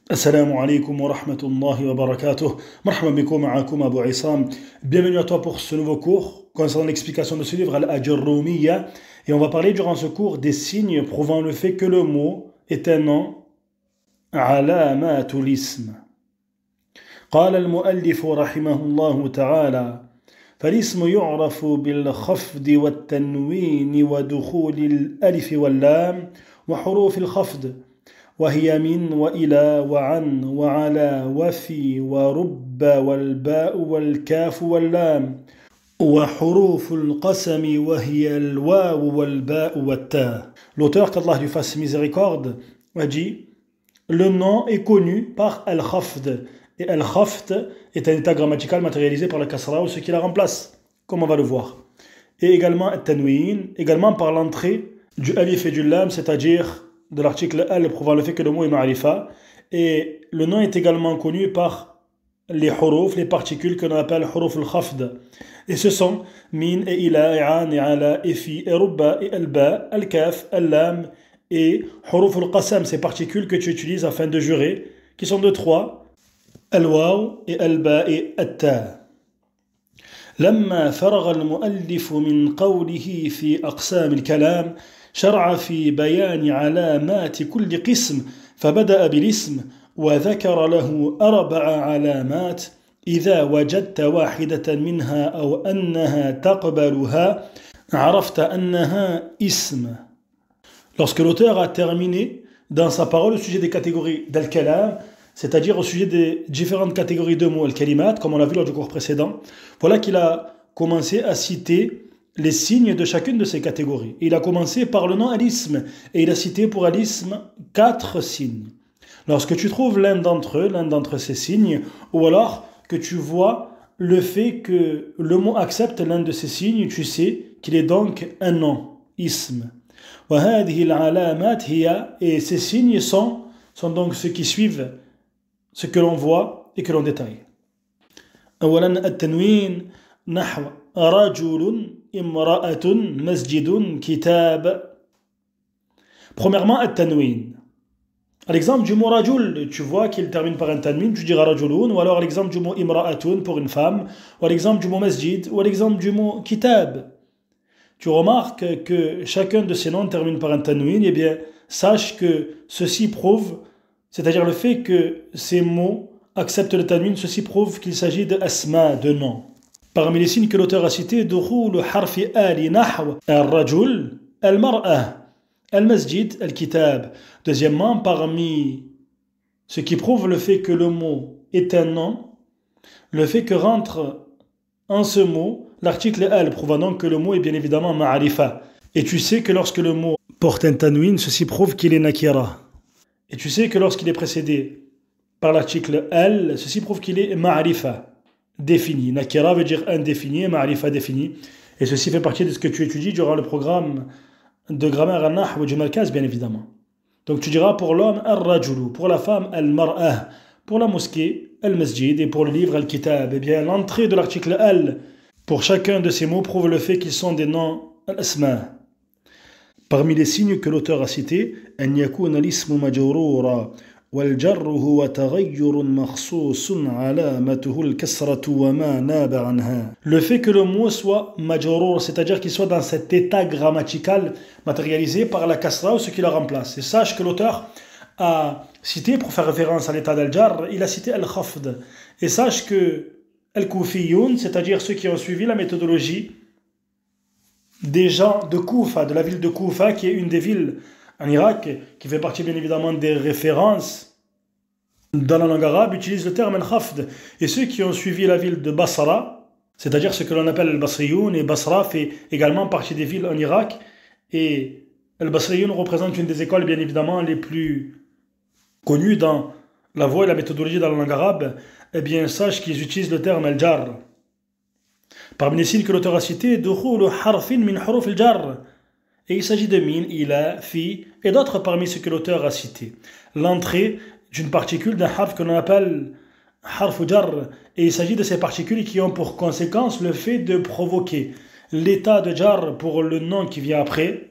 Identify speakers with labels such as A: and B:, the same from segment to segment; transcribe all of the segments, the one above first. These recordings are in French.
A: Assalamu alaikum wa rahmatullahi wa barakatuh. Marhaba bikoum ma'akoum Abu Issam. Bienvenue à toi pour ce nouveau cours concernant l'explication de ce livre Al-Ajurrumiyya. Et on va parler durant ce cours des signes prouvant le fait que le mot est un nom. Alamatul ism. قال المؤلف رحمه الله تعالى فالاسم يعرف بالخفض والتنوين ودخول الألف واللام وحروف الخفض وهي من وإلى وعن وعلى وفي ورب والباء والكاف واللام وحروف القسم وهي الواو والباء والتاء. L'auteur, qu'Allah lui fasse miséricorde, a dit le nom est connu par al-khafd. Et al-khafd est un état grammatical matérialisé par la kasra ou ce qui la remplace, comme on va le voir. Et également al-tanwin, également par l'entrée du alif et du lam, c'est-à-dire de l'article al prouvant le fait que le mot est ma'rifa. Et le nom est également connu par les huruf, les particules que l'on appelle huruf al-khafd. Et ce sont min et ila et an et ala et fi et rubba et alba, al-kaf, al-lam et huruf al-qasam, ces particules que tu utilises afin de jurer, qui sont de trois, al-waw et al-ba et at-ta. لما فرغ المؤلف من قوله في أقسام الكلام شرع في بيان علامات كل قسم فبدأ بالاسم وذكر له 4 علامات إذا وجدت واحدة منها أو أنها تقبلها عرفت أنها اسم. Lorsque l'auteur a terminé dans sa parole au sujet des catégories d'al-kalam, c'est-à-dire au sujet des différentes catégories de mots, al-kalimat, comme on l'a vu lors du cours précédent, voilà qu'il a commencé à citer les signes de chacune de ces catégories. Et il a commencé par le nom al-ism, et il a cité pour al-ism 4 signes. Lorsque tu trouves l'un d'entre ces signes, ou alors que tu vois le fait que le mot accepte l'un de ces signes, tu sais qu'il est donc un nom, ism. Et ces signes sont donc ceux qui suivent ce que l'on voit et que l'on détaille. أولاً التنوين نحو رجل امرأة مسجد كتاب. Premièrement, التنوين. À l'exemple du mot rajul, tu vois qu'il termine par un tanwin, tu diras rajulun, ou alors à l'exemple du mot imra'atun pour une femme, ou à l'exemple du mot masjid, ou à l'exemple du mot kitab. Tu remarques que chacun de ces noms termine par un tanwin, et bien sache que ceci prouve, c'est-à-dire le fait que ces mots acceptent le tanwin, ceci prouve qu'il s'agit de asma, de noms. Parmi les signes que l'auteur a cités, دخول حرف آل نحو الرجل المرأة المسجد الكتاب. Deuxièmement, parmi ce qui prouve le fait que le mot est un nom, le fait que rentre en ce mot l'article al, prouvant donc que le mot est bien évidemment ma'arifa. Et tu sais que lorsque le mot porte un tanwin, ceci prouve qu'il est nakira. Et tu sais que lorsqu'il est précédé par l'article al, ceci prouve qu'il est ma'arifa, défini. Nakira veut dire indéfini, ma'arifa défini. Et ceci fait partie de ce que tu étudies durant le programme de grammaire al-nahw du markaz, bien évidemment. Donc tu diras pour l'homme al-rajulu, pour la femme al-mar'ah, pour la mosquée al-masjid et pour le livre al-kitab. Eh bien l'entrée de l'article al pour chacun de ces mots prouve le fait qu'ils sont des noms al-asma. Parmi les signes que l'auteur a cités, أن يكون الاسم مجرورا والجر هو تغير مخصوص علامته الكسرة وما ناب عنها. Le fait que le mot soit majrur, c'est-à-dire qu'il soit dans cet état grammatical matérialisé par la kasra ou ce qui la remplace. Et sache que l'auteur a cité, pour faire référence à l'état d'al-jar, il a cité al-khafd. Et sache que al-koufiyoun, c'est-à-dire ceux qui ont suivi la méthodologie des gens de Koufa, de la ville de Koufa, qui est une des villes en Irak, qui fait partie bien évidemment des références dans la langue arabe, utilisent le terme al-khafd. Et ceux qui ont suivi la ville de Basra, c'est-à-dire ce que l'on appelle al-Basriyoun, et Basra fait également partie des villes en Irak, et al-Basriyoun représente une des écoles bien évidemment les plus connues dans la voie et la méthodologie dans la langue arabe, eh bien sache qu'ils utilisent le terme al-jar. Parmi les signes que l'auteur a cités, dukhulu harfin min huruf al-jar. Et il s'agit de min, ila, fi, et d'autres parmi ceux que l'auteur a cités. L'entrée d'une particule d'un harf que l'on appelle harf jar. Et il s'agit de ces particules qui ont pour conséquence le fait de provoquer l'état de jar pour le nom qui vient après,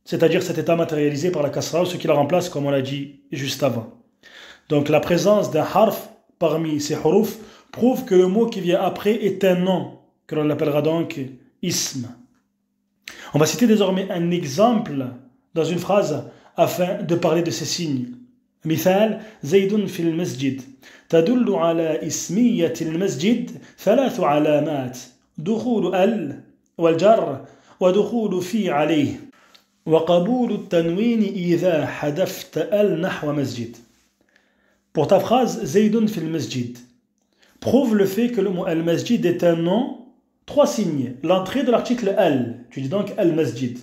A: c'est-à-dire cet état matérialisé par la kasra, ce qui la remplace comme on l'a dit juste avant. Donc la présence d'un harf parmi ces huruf prouve que le mot qui vient après est un nom, que l'on appellera donc ism. On va citer désormais un exemple dans une phrase afin de parler de ces signes. مثال زيد في المسجد تدل على اسمية المسجد 3 علامات دخول ال والجر ودخول في عليه وقبول التنوين إذا حذفت ال نحو مسجد. Pour ta phrase زيد في المسجد, prouve le fait que le mot al-masjid est un nom, 3 signes. L'entrée de l'article al, tu dis donc al-masjid.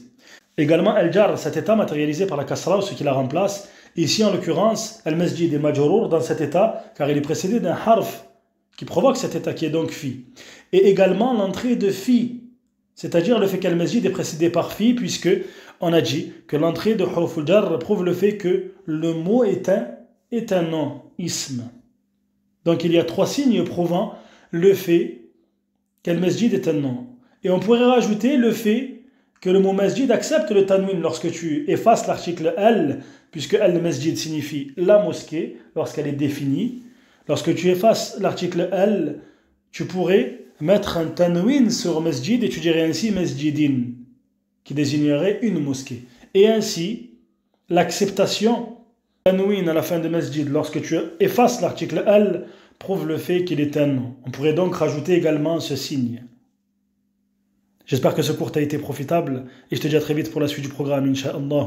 A: Également al-jar, cet état matérialisé par la kasra ou ce qui la remplace. Ici en l'occurrence, al-masjid est majrour dans cet état car il est précédé d'un harf qui provoque cet état qui est donc fi. Et également l'entrée de fi, c'est-à-dire le fait qu'al-masjid est précédé par fi puisque on a dit que l'entrée de huruf al-jar prouve le fait que le mot est un nom, ism. Donc il y a 3 signes prouvant le fait qu'al-masjid est un nom. Et on pourrait rajouter le fait que le mot masjid accepte le tanwin lorsque tu effaces l'article al, puisque al-masjid signifie la mosquée lorsqu'elle est définie. Lorsque tu effaces l'article al, tu pourrais mettre un tanwin sur masjid et tu dirais ainsi masjidin, qui désignerait une mosquée. Et ainsi, l'acceptation tanwin à la fin de masjid lorsque tu effaces l'article al prouve le fait qu'il est un nom. On pourrait donc rajouter également ce signe. J'espère que ce cours t'a été profitable et je te dis à très vite pour la suite du programme, Inch'Allah.